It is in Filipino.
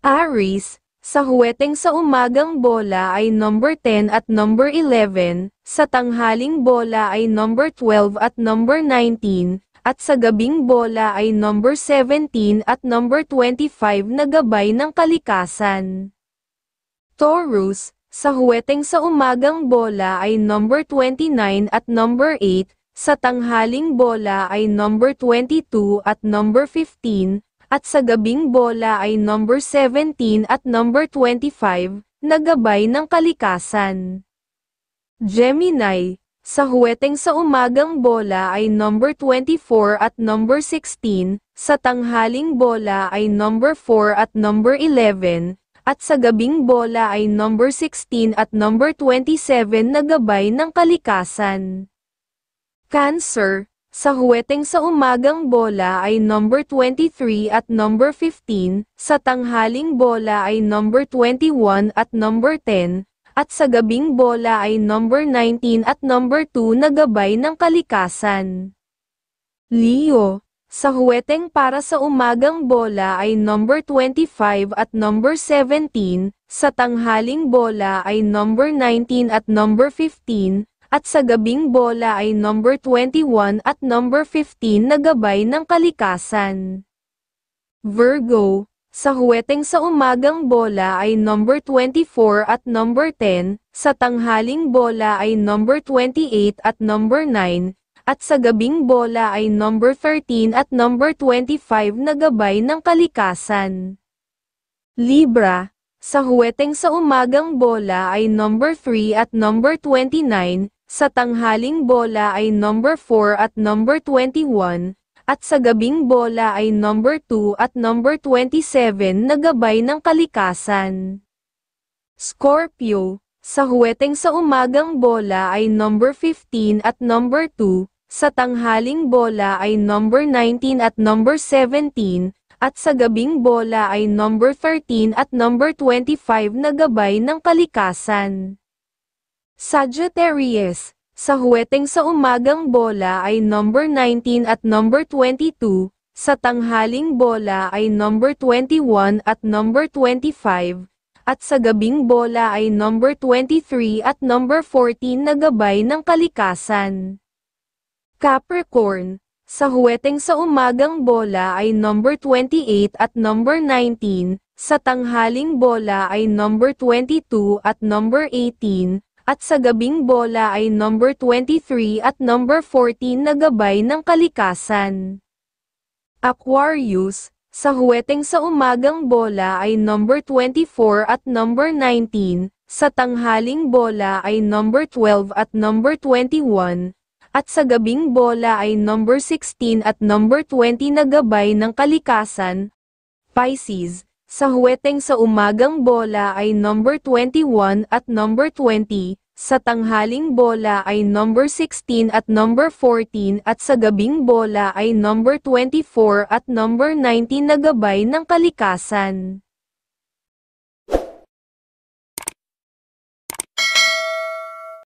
Aries, sa huweteng sa umagang bola ay number 10 at number 11, sa tanghaling bola ay number 12 at number 19, at sa gabing bola ay number 17 at number 25 na gabay ng kalikasan. Taurus, sa huweteng sa umagang bola ay number 29 at number 8, sa tanghaling bola ay number 22 at number 15, at sa gabing bola ay number 17 at number 25, na gabay ng kalikasan. Gemini, sa huweteng sa umagang bola ay number 24 at number 16, sa tanghaling bola ay number 4 at number 11, at sa gabing bola ay number 16 at number 27 na gabay ng kalikasan. Cancer, sa huweteng sa umagang bola ay number 23 at number 15, sa tanghaling bola ay number 21 at number 10, at sa gabing bola ay number 19 at number 2 na gabay ng kalikasan. Leo, sa huweteng para sa umagang bola ay number 25 at number 17, sa tanghaling bola ay number 19 at number 15, at sa gabing bola ay number 21 at number 15 na gabay ng kalikasan. Virgo, sa huweteng sa umagang bola ay number 24 at number 10, sa tanghaling bola ay number 28 at number 9, at sa gabing bola ay number 13 at number 25 na gabay ng kalikasan. Libra, sa huweteng sa umagang bola ay number 3 at number 29, sa tanghaling bola ay number 4 at number 21, at sa gabing bola ay number 2 at number 27 na gabay ng kalikasan. Scorpio, sa huweteng sa umagang bola ay number 15 at number 2, sa tanghaling bola ay number 19 at number 17, at sa gabing bola ay number 13 at number 25 na gabay ng kalikasan. Sagittarius, sa huweteng sa umagang bola ay number 19 at number 22, sa tanghaling bola ay number 21 at number 25, at sa gabing bola ay number 23 at number 14 na gabay ng kalikasan. Capricorn, sa huweteng sa umagang bola ay number 28 at number 19, sa tanghaling bola ay number 22 at number 18, at sa gabing bola ay number 23 at number 14 na gabay ng kalikasan. Aquarius, sa huweteng sa umagang bola ay number 24 at number 19, sa tanghaling bola ay number 12 at number 21, at sa gabing bola ay number 16 at number 20 na gabay ng kalikasan. Pisces, sa huweteng sa umagang bola ay number 21 at number 20, sa tanghaling bola ay number 16 at number 14 at sa gabing bola ay number 24 at number 19 na gabay ng kalikasan.